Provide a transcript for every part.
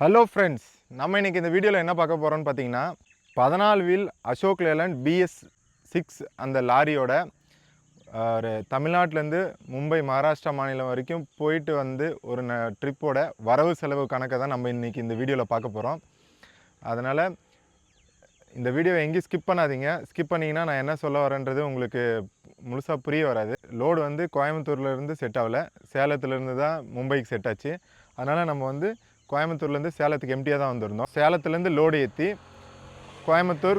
Hello friends, நம்ம இன்றைக்கி இந்த வீடியோவில் என்ன பார்க்க போகிறோம்னு பார்த்தீங்கன்னா 14 வீல் அசோக் லேலண்ட் BS6 அந்த லாரியோட ஒரு தமிழ்நாட்டிலேருந்து மும்பை மகாராஷ்டிரா மாநிலம் வரைக்கும் போயிட்டு வந்து ஒரு ட்ரிப்போட வரவு செலவு கணக்கை தான் நம்ம இன்றைக்கி இந்த வீடியோவில் பார்க்க போகிறோம். அதனால் இந்த வீடியோவை எங்கேயும் ஸ்கிப் பண்ணாதீங்க. ஸ்கிப் பண்ணிங்கன்னா நான் என்ன சொல்ல வரேன்றது உங்களுக்கு முழுசாக புரிய வராது. லோடு வந்து கோயம்புத்தூர்லேருந்து செட் ஆகலை, சேலத்துலேருந்து தான் மும்பைக்கு செட் ஆச்சு. அதனால் நம்ம வந்து கோயம்புத்தூர்லேருந்து சேலத்துக்கு எம்டியாக தான் வந்திருந்தோம். சேலத்துலேருந்து லோடு ஏற்றி கோயம்புத்தூர்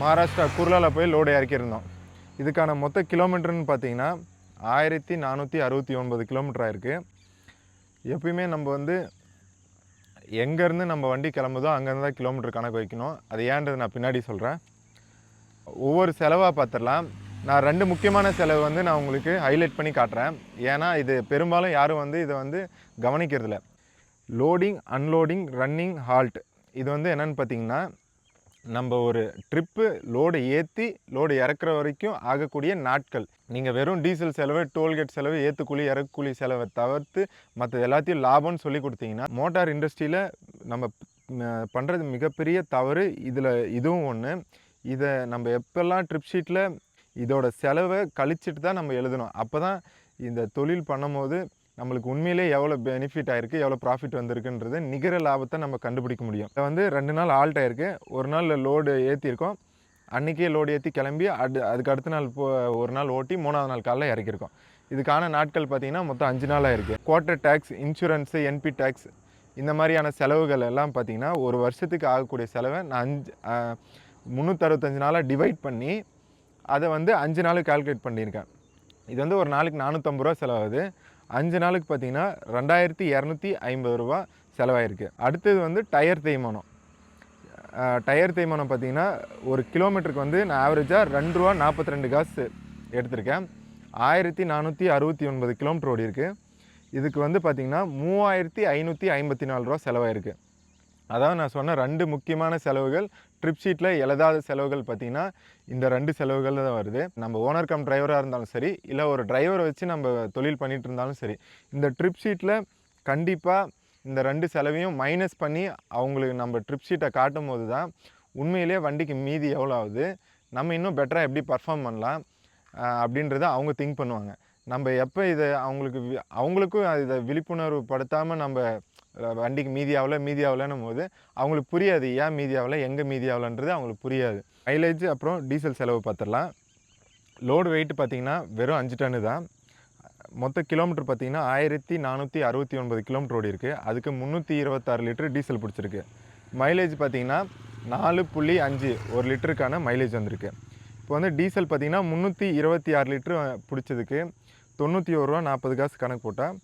மகாராஷ்டிரா குர்லாவில் போய் லோடு இறக்கியிருந்தோம். இதுக்கான மொத்த கிலோமீட்டர்னு பார்த்தீங்கன்னா 1469 கிலோமீட்டர் ஆயிருக்கு. எப்பயுமே நம்ம வந்து எங்கேருந்து நம்ம வண்டி கிளம்புதோ அங்கேருந்து தான் கிலோமீட்டர் கணக்கு வைக்கணும். அது ஏன்றது நான் பின்னாடி சொல்கிறேன். ஒவ்வொரு செலவாக பார்த்துடலாம். நான் 2 முக்கியமான செலவு வந்து நான் உங்களுக்கு ஹைலைட் பண்ணி காட்டுறேன். ஏன்னா இது பெரும்பாலும் யாரும் வந்து இதை வந்து கவனிக்கிறதில்ல. Loading, unloading, running, halt. இது வந்து என்னென்னு பார்த்தீங்கன்னா, நம்ம ஒரு ட்ரிப்பு லோடு ஏற்றி லோடு இறக்குற வரைக்கும் ஆகக்கூடிய நாட்கள். நீங்கள் வெறும் டீசல் செலவு, டோல்கேட் செலவு, ஏற்றுக்கூலி இறக்குக்கூலி செலவை தவிர்த்து மற்ற எல்லாத்தையும் லாபம்னு சொல்லி கொடுத்தீங்கன்னா, மோட்டார் இண்டஸ்ட்ரியில் நம்ம பண்ணுறது மிகப்பெரிய தவறு. இதில் இதுவும் ஒன்று. இதை நம்ம எப்போல்லாம் ட்ரிப் ஷீட்டில் இதோட செலவை கழிச்சிட்டு தான் நம்ம எழுதணும். அப்போ தான் இந்த தொழில் பண்ணும்போது நம்மளுக்கு உண்மையிலே எவ்வளோ பெனிஃபிட் ஆகிருக்கு, எவ்வளோ ப்ராஃபிட் வந்திருக்குன்றது நிகர லாபத்தை நம்ம கண்டுபிடிக்க முடியும். இதை வந்து 2 நாள் ஆல்ட் ஆகிருக்கு. ஒரு நாள் லோடு ஏற்றிருக்கோம், அன்றைக்கே லோடு ஏற்றி கிளம்பி அதுக்கு அடுத்த நாள் ஒரு நாள் ஓட்டி 3ஆவது நாள் காலைல இறக்கியிருக்கோம். இதுக்கான நாட்கள் பார்த்திங்கன்னா மொத்தம் 5 நாளாக இருக்குது. Quarter tax, insurance, NP tax, இந்த மாதிரியான செலவுகள் எல்லாம் பார்த்திங்கன்னா ஒரு வருஷத்துக்கு ஆகக்கூடிய செலவை நான் 365 நாளாக டிவைட் பண்ணி அதை வந்து 5 நாளுக்கு கால்குலேட் பண்ணியிருக்கேன். இது வந்து ஒரு நாளைக்கு 450 ரூபா செலவாகுது. 5 நாளுக்கு பார்த்தீங்கன்னா 2250 ரூபா செலவாயிருக்கு. அடுத்தது வந்து டயர் தேய்மானம். டயர் தேய்மானம் பார்த்தீங்கன்னா ஒரு கிலோமீட்டருக்கு வந்து நான் ஆவரேஜாக ₹2.42 எடுத்திருக்கேன். 1469 கிலோமீட்டர் ஓடி இருக்குது. இதுக்கு வந்து பார்த்திங்கன்னா 3554 ரூபா செலவாயிருக்கு. அதாவது நான் சொன்ன 2 முக்கியமான செலவுகள் ட்ரிப் ஷீட்டில் எழுதாத செலவுகள் பார்த்திங்கன்னா இந்த 2 செலவுகள் தான் வருது. நம்ம ஓனர் கம் டிரைவராக இருந்தாலும் சரி, இல்லை ஒரு டிரைவரை வச்சு நம்ம தொழில் பண்ணிகிட்டு இருந்தாலும் சரி, இந்த ட்ரிப் ஷீட்டில் கண்டிப்பாக இந்த 2 செலவையும் மைனஸ் பண்ணி அவங்களுக்கு நம்ம ட்ரிப் ஷீட்டை காட்டும் போது தான் உண்மையிலே வண்டிக்கு மீதி எவ்வளோ ஆகுது, நம்ம இன்னும் பெட்டராக எப்படி பர்ஃபார்ம் பண்ணலாம் அப்படின்றத அவங்க திங்க் பண்ணுவாங்க. நம்ம எப்போ இதை அவங்களுக்கும் இதை விழிப்புணர்வு படுத்தாமல் நம்ம வண்டிக்கு மீதி ஆகலைன்னும் போது அவங்களுக்கு புரியாது ஏன் மீதி ஆகலை, எங்கே மீதி ஆகலைன்றது அவங்களுக்கு புரியாது. மைலேஜ் அப்புறம் டீசல் செலவு பார்த்துடலாம். லோடு வெயிட் பார்த்திங்கன்னா வெறும் 5 டன்னு தான். மொத்த கிலோமீட்டர் பார்த்திங்கன்னா 1469 கிலோமீட்டர் ஓடி இருக்குது. அதுக்கு 326 லிட்டர் டீசல் பிடிச்சிருக்கு. மைலேஜ் பார்த்திங்கன்னா 4.5 ஒரு லிட்டருக்கான மைலேஜ் வந்திருக்கு. இப்போ வந்து டீசல் பார்த்திங்கன்னா 326 லிட்டரு பிடிச்சதுக்கு 91 ரூபா 40 காசு கணக்கு போட்டால்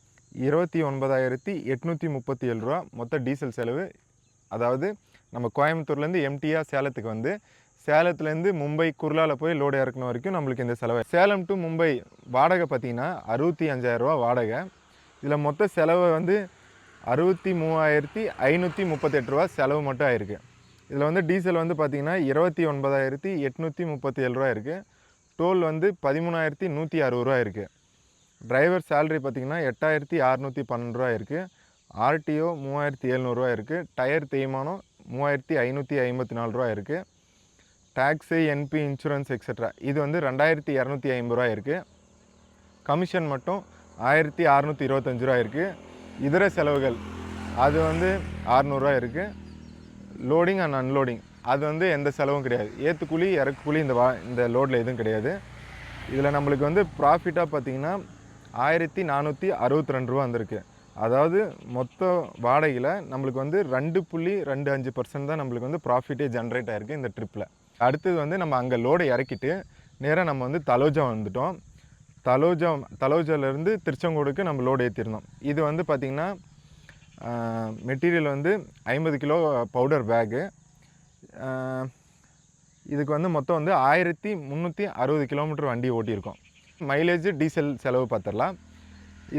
29,837 ரூபா மொத்த டீசல் செலவு. அதாவது நம்ம கோயம்புத்தூர்லேருந்து எம்டியாக சேலத்துக்கு வந்து சேலத்துலேருந்து மும்பை குர்லாவில் போய் லோடு இறக்கணும் வரைக்கும் நம்மளுக்கு இந்த செலவு. சேலம் டு மும்பை வாடகை பார்த்திங்கன்னா 65,000 ரூபா வாடகை. இதில் மொத்த செலவு வந்து 63,538 ரூபா செலவு மட்டும் ஆயிருக்கு. இதில் வந்து டீசல் வந்து பார்த்திங்கன்னா 29,837 ரூபா இருக்குது. டோல் வந்து 13,160 ரூபா இருக்குது. டிரைவர் சேலரி பார்த்திங்கன்னா 8,612 ரூபா இருக்குது. ஆர்டிஓ 3,700 ரூபா இருக்குது. டயர் தேய்மானம் 3,554 ரூபா இருக்குது. டேக்ஸு, என்பி, இன்சூரன்ஸ் எக்ஸட்ரா இது வந்து 2,250 ரூபா இருக்குது. கமிஷன் மட்டும் 1,625 ரூபா இருக்குது. இதர செலவுகள் அது வந்து 600 ரூபா இருக்குது. லோடிங் அண்ட் அன்லோடிங் அது வந்து எந்த செலவும் கிடையாது. ஏற்றுக்கூலி இறக்குக்கூலி இந்த லோடில் எதுவும் கிடையாது. இதில் நம்மளுக்கு வந்து ப்ராஃபிட்டாக பார்த்திங்கன்னா 1,462 ரூபா வந்திருக்கு. அதாவது மொத்த வாடகையில் நம்மளுக்கு வந்து 2.25% தான் நம்மளுக்கு வந்து ப்ராஃபிட்டே ஜென்ரேட் ஆகிருக்கு இந்த ட்ரிப்பில். அடுத்தது வந்து நம்ம அங்கே லோடை இறக்கிட்டு நேராக நம்ம வந்து தலோஜா வந்துட்டோம். தலோஜாவிலேருந்து திருச்செங்கோடுக்கு நம்ம லோடு ஏற்றிருந்தோம். இது வந்து பார்த்திங்கன்னா மெட்டீரியல் வந்து 50 கிலோ பவுடர் பேகு. இதுக்கு வந்து மொத்தம் வந்து 1,360 கிலோமீட்டர் வண்டி ஓட்டியிருக்கோம். மைலேஜ், டீசல் செலவு பார்த்துடலாம்.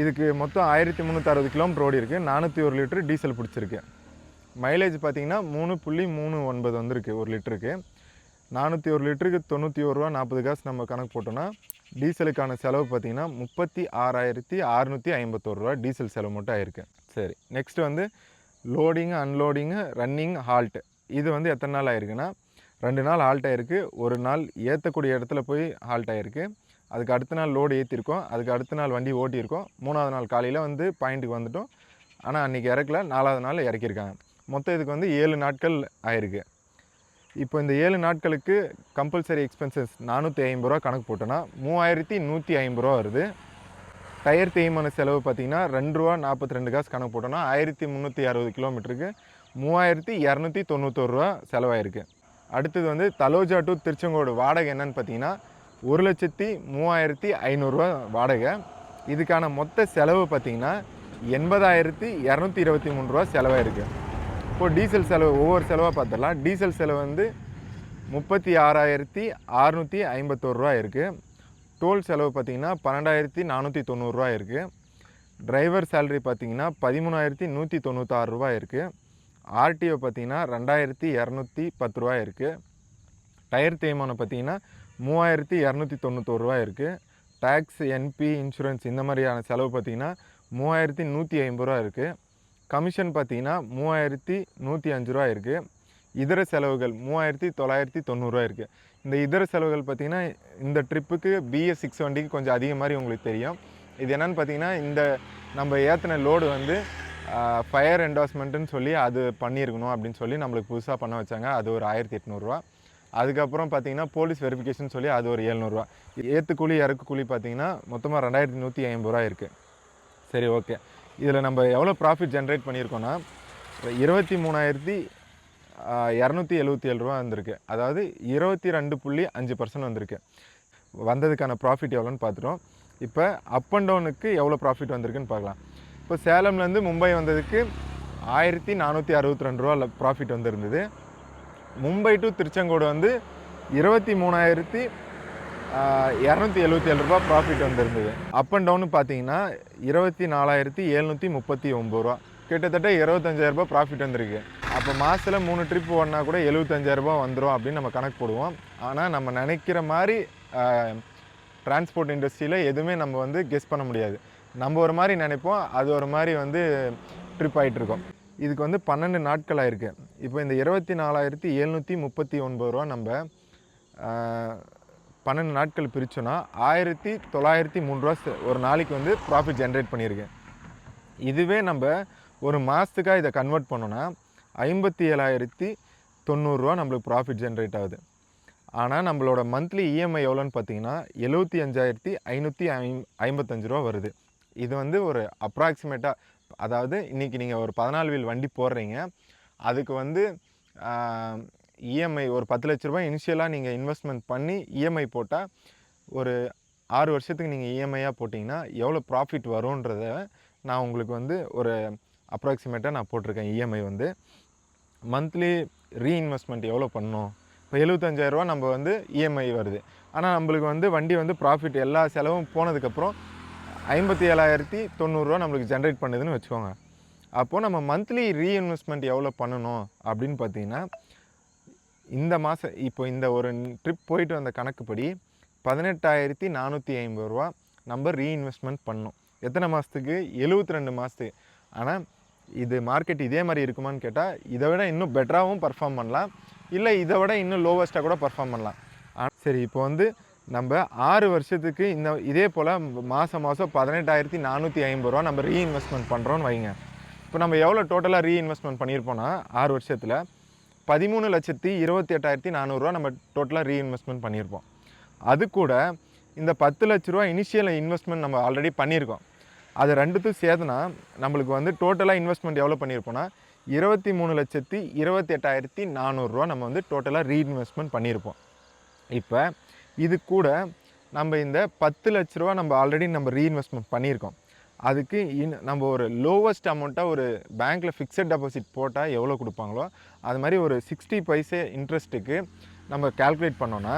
இதுக்கு மொத்தம் 1,360 கிலோமீட்டர் ஓடி இருக்குது. 401 லிட்டரு டீசல் பிடிச்சிருக்கு. மைலேஜ் பார்த்திங்கன்னா 3.39 வந்திருக்கு ஒரு லிட்டருக்கு. 401 லிட்டருக்கு 91 ரூபா 40 காசு நம்ம கணக்கு போட்டோன்னா டீசலுக்கான செலவு பார்த்திங்கன்னா 36,651 ரூபா டீசல் செலவு மட்டும் ஆயிருக்கு. சரி, நெக்ஸ்ட்டு வந்து லோடிங்கு, அன்லோடிங்கு, ரன்னிங், ஹால்ட். இது வந்து எத்தனை நாள் ஆயிருக்குன்னா 2 நாள் ஹால்ட் ஆகிருக்கு. ஒரு நாள் ஏற்றக்கூடிய இடத்துல போய் ஹால்ட் ஆகிருக்கு. அதுக்கு அடுத்த நாள் லோடு ஏற்றிருக்கோம். அதுக்கு அடுத்த நாள் வண்டி ஓட்டியிருக்கோம். 3வது நாள் காலையில் வந்து பாயிண்ட்டுக்கு வந்துட்டோம். ஆனால் அன்றைக்கி இறக்கல, 4வது நாள் இறக்கியிருக்காங்க. மொத்தம் இதுக்கு வந்து 7 நாட்கள் ஆயிருக்கு. இப்போ இந்த 7 நாட்களுக்கு கம்பல்சரி எக்ஸ்பென்சஸ் 450 ரூபா கணக்கு போட்டோன்னா 3150 ரூபா வருது. டயர் தேய்மான செலவு பார்த்திங்கன்னா 2 ரூபா 42 காசு கணக்கு போட்டோன்னா 1360 கிலோமீட்டருக்கு 3291 ரூபா செலவாயிருக்கு. அடுத்தது வந்து தலோஜா டு திருச்செங்கோடு வாடகை என்னன்னு பார்த்தீங்கன்னா 1,03,500 ரூபா வாடகை. இதுக்கான மொத்த செலவு பார்த்திங்கன்னா 80,223 ரூபா செலவாயிருக்கு. இப்போது டீசல் செலவு ஒவ்வொரு செலவாக பார்த்துடலாம். டீசல் செலவு வந்து 36,651 ரூபா இருக்குது. டோல் செலவு பார்த்திங்கன்னா 12,490 ரூபா இருக்குது. டிரைவர் சேலரி பார்த்திங்கன்னா 13,196 ரூபா இருக்குது. ஆர்டிஓ பார்த்திங்கன்னா 2,210 ரூபா இருக்குது. டயர் தேய்மானம் பார்த்திங்கன்னா 3,291 ரூபா இருக்குது. டேக்ஸ், என்பி, இன்சூரன்ஸ் இந்த மாதிரியான செலவு பார்த்திங்கன்னா 3,150 ரூபா இருக்குது. கமிஷன் பார்த்திங்கன்னா 3,105 ரூபா இருக்குது. இதர செலவுகள் 3,990 ரூபா இருக்குது. இந்த இதர செலவுகள் பார்த்திங்கன்னா இந்த ட்ரிப்புக்கு BS6 வண்டிக்கு கொஞ்சம் அதிகம் மாதிரி உங்களுக்கு தெரியும். இது என்னென்னு பார்த்திங்கன்னா இந்த நம்ம ஏற்றின லோடு வந்து ஃபயர் என்டாஸ்மெண்ட்டுன்னு சொல்லி அது பண்ணியிருக்கணும் அப்படின்னு சொல்லி நம்மளுக்கு புதுசாக பண்ண வச்சாங்க. அது ஒரு 1,800 ரூபா. அதுக்கப்புறம் பார்த்திங்கன்னா போலீஸ் வெரிஃபிகேஷன் சொல்லி அது ஒரு 700 ரூபா. ஏற்று கூலி இறக்கு கூலி பார்த்திங்கன்னா மொத்தமாக 2,150 ரூபா இருக்குது. சரி, ஓகே. இதில் நம்ம எவ்வளோ ப்ராஃபிட் ஜென்ரேட் பண்ணியிருக்கோன்னா 23,277 ரூபா வந்திருக்கு. அதாவது 22.5% வந்திருக்கு. வந்ததுக்கான ப்ராஃபிட் எவ்வளோன்னு பார்த்துட்டோம். இப்போ அப் அண்ட் டவுனுக்கு எவ்வளோ ப்ராஃபிட் வந்திருக்குன்னு பார்க்கலாம். இப்போ சேலம்லேருந்து மும்பை வந்ததுக்கு 1,462 ரூபா ப்ராஃபிட் வந்துருந்தது. மும்பை டு திருச்செங்கோடு வந்து 23,277 ரூபா ப்ராஃபிட் வந்துருந்தது. அப் அண்ட் டவுன்னு பார்த்தீங்கன்னா 24,739 ரூபா, கிட்டத்தட்ட 25,000 ரூபா ப்ராஃபிட் வந்திருக்கு. அப்போ மாதத்தில் 3 ட்ரிப் ஓடினா கூட 75,000 ரூபா வந்துடும் அப்படின்னு நம்ம கணக்கு போடுவோம். ஆனால் நம்ம நினைக்கிற மாதிரி டிரான்ஸ்போர்ட் இண்டஸ்ட்ரியில் எதுவுமே நம்ம வந்து கெஸ் பண்ண முடியாது. நம்ம ஒரு மாதிரி நினைப்போம், அது ஒரு மாதிரி வந்து ட்ரிப் ஆகிட்டுருக்கோம். இதுக்கு வந்து 12 நாட்கள் ஆயிருக்கு. இப்போ இந்த 24,739 ரூபா நம்ம 12 நாட்கள் பிரித்தோன்னா 1,903 ரூபா ஒரு நாளைக்கு வந்து ப்ராஃபிட் ஜென்ரேட் பண்ணியிருக்கேன். இதுவே நம்ம ஒரு மாதத்துக்காக இதை கன்வெர்ட் பண்ணோன்னா 57,090 ரூபா நம்மளுக்கு ப்ராஃபிட் ஜென்ரேட் ஆகுது. ஆனால் நம்மளோட மந்த்லி இஎம்ஐ எவ்வளோன்னு பார்த்தீங்கன்னா 75,555 ரூபா வருது. இது வந்து ஒரு அப்ராக்சிமேட்டாக, அதாவது இன்றைக்கி நீங்கள் ஒரு 14 வீல் வண்டி போடுறீங்க, அதுக்கு வந்து இஎம்ஐ ஒரு 10 லட்ச ரூபாய் இனிஷியலாக நீங்கள் இன்வெஸ்ட்மெண்ட் பண்ணி இஎம்ஐ போட்டால் ஒரு 6 வருஷத்துக்கு நீங்கள் இஎம்ஐயாக போட்டிங்கன்னா எவ்வளோ ப்ராஃபிட் வரும்ன்றத நான் உங்களுக்கு வந்து ஒரு அப்ராக்சிமேட்டாக நான் போட்டிருக்கேன். இஎம்ஐ வந்து மந்த்லி ரீஇன்வெஸ்ட்மெண்ட் எவ்வளோ பண்ணணும். இப்போ 75,000 ரூபா நம்ம வந்து இஎம்ஐ வருது. ஆனால் நம்மளுக்கு வந்து வண்டி வந்து ப்ராஃபிட் எல்லா செலவும் போனதுக்கப்புறம் 57,090 ரூபா நம்மளுக்கு ஜென்ரேட் பண்ணுதுன்னு வச்சுக்கோங்க. அப்போது நம்ம மந்த்லி ரீஇன்வெஸ்ட்மெண்ட் எவ்வளோ பண்ணணும் அப்படின்னு பார்த்தீங்கன்னா, இந்த மாதம் இப்போ இந்த ஒரு ட்ரிப் போயிட்டு வந்த கணக்குப்படி 18,450 ரூபா நம்ம ரீஇன்வெஸ்ட்மெண்ட் பண்ணணும். எத்தனை மாதத்துக்கு? 72 மாதத்துக்கு. ஆனால் இது மார்க்கெட் இதே மாதிரி இருக்குமான்னு கேட்டால் இதை விட இன்னும் பெட்டராகவும் பர்ஃபார்ம் பண்ணலாம், இல்லை இதை விட இன்னும் லோவஸ்ட்டாக கூட பர்ஃபார்ம் பண்ணலாம். சரி, இப்போ வந்து நம்ம 6 வருஷத்துக்கு இதே போல் மாதம் 18,450 ரூபா நம்ம ரீஇன்வெஸ்ட்மெண்ட் பண்ணுறோன்னு வைங்க. இப்போ நம்ம எவ்வளோ டோட்டலாக ரீஇன்வெஸ்ட்மெண்ட் பண்ணியிருப்போம்னா 6 வருஷத்தில் 13,28,400 ரூபா நம்ம டோட்டலாக ரீஇன்வெஸ்ட்மெண்ட் பண்ணியிருப்போம். அது கூட இந்த 10 லட்ச ரூபா இனிஷியல் இன்வெஸ்ட்மெண்ட் நம்ம ஆல்ரெடி பண்ணியிருக்கோம். அது ரெண்டுத்தையும் சேர்த்துனா நம்மளுக்கு வந்து டோட்டலாக இன்வெஸ்ட்மெண்ட் எவ்வளோ பண்ணியிருப்போம்னா 23,28,400 ரூபா நம்ம வந்து டோட்டலாக ரீஇன்வெஸ்ட்மெண்ட் பண்ணியிருப்போம். இப்போ இது கூட நம்ம இந்த 10 லட்ச ரூபா நம்ம ஆல்ரெடி நம்ம ரீஇன்வெஸ்ட்மெண்ட் பண்ணியிருக்கோம். அதுக்கு நம்ம ஒரு லோவஸ்ட் அமௌண்ட்டாக ஒரு பேங்க்கில் ஃபிக்ஸட் டெபாசிட் போட்டால் எவ்வளோ கொடுப்பாங்களோ அது மாதிரி ஒரு 60 பைசே இன்ட்ரெஸ்ட்டுக்கு நம்ம கால்குலேட் பண்ணோன்னா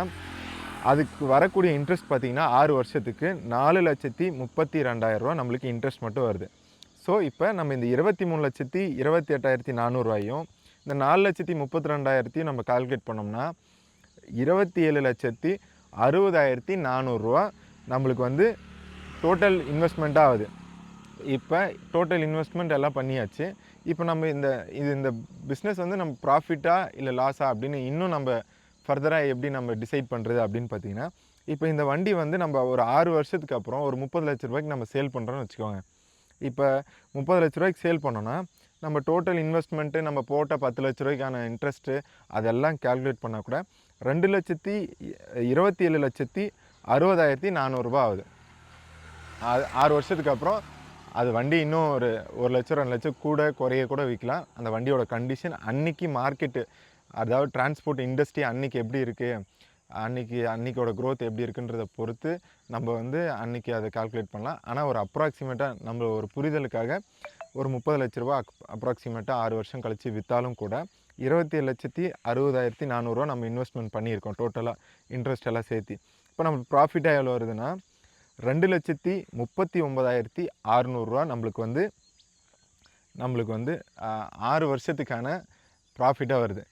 அதுக்கு வரக்கூடிய இன்ட்ரெஸ்ட் பார்த்திங்கன்னா 6 வருஷத்துக்கு 4,32,000 ரூபா நம்மளுக்கு இன்ட்ரெஸ்ட் மட்டும் வருது. ஸோ இப்போ நம்ம இந்த 23,28,400 ரூபாயும் இந்த 4,32,000 நம்ம கால்குலேட் பண்ணோம்னா 27,60,400 ரூபா நம்மளுக்கு வந்து டோட்டல் இன்வெஸ்ட்மெண்ட்டாக ஆகுது. இப்போ டோட்டல் இன்வெஸ்ட்மெண்ட் எல்லாம் பண்ணியாச்சு. இப்போ நம்ம இந்த பிஸ்னஸ் வந்து நம்ம ப்ராஃபிட்டா இல்லை லாஸா அப்படின்னு இன்னும் நம்ம ஃபர்தராக எப்படி நம்ம டிசைட் பண்ணுறது அப்படின்னு பார்த்தீங்கன்னா, இப்போ இந்த வண்டி வந்து நம்ம ஒரு 6 வருஷத்துக்கு அப்புறம் ஒரு 30 லட்ச ரூபாய்க்கு நம்ம சேல் பண்ணுறோம்னு வச்சுக்கோங்க. இப்போ 30 லட்ச ரூபாய்க்கு சேல் பண்ணோன்னா, நம்ம டோட்டல் இன்வெஸ்ட்மெண்ட்டு நம்ம போட்ட 10 லட்ச ரூபாய்க்கான இன்ட்ரெஸ்ட்டு அதெல்லாம் கால்குலேட் பண்ணால் கூட 2,27,60,400 ஆகுது. 6 வருஷத்துக்கு அப்புறம் அது வண்டி இன்னும் ஒரு 1 லட்சம் 2 லட்சம் கூட குறைய கூட விற்கலாம். அந்த வண்டியோட கண்டிஷன் அன்னைக்கு மார்க்கெட்டு, அதாவது டிரான்ஸ்போர்ட் இண்டஸ்ட்ரி அன்னைக்கு எப்படி இருக்குது, அன்னைக்கோட க்ரோத் எப்படி இருக்குன்றத பொறுத்து நம்ம வந்து அன்னைக்கு அதை கால்குலேட் பண்ணலாம். ஆனால் ஒரு அப்ராக்சிமேட்டாக நம்ம ஒரு புரிதலுக்காக ஒரு 30 லட்ச ரூபா அப்ராக்சிமேட்டாக 6 வருஷம் கழித்து விற்றாலும் கூட 27,60,400 நம்ம இன்வெஸ்ட்மெண்ட் பண்ணியிருக்கோம் டோட்டலாக இன்ட்ரெஸ்ட் எல்லாம் சேர்த்து. இப்போ நமக்கு ப்ராஃபிட்டாக எவ்வளோ வருதுன்னா 2,39,600 நம்மளுக்கு வந்து 6 வருஷத்துக்கான ப்ராஃபிட்டாக வருது.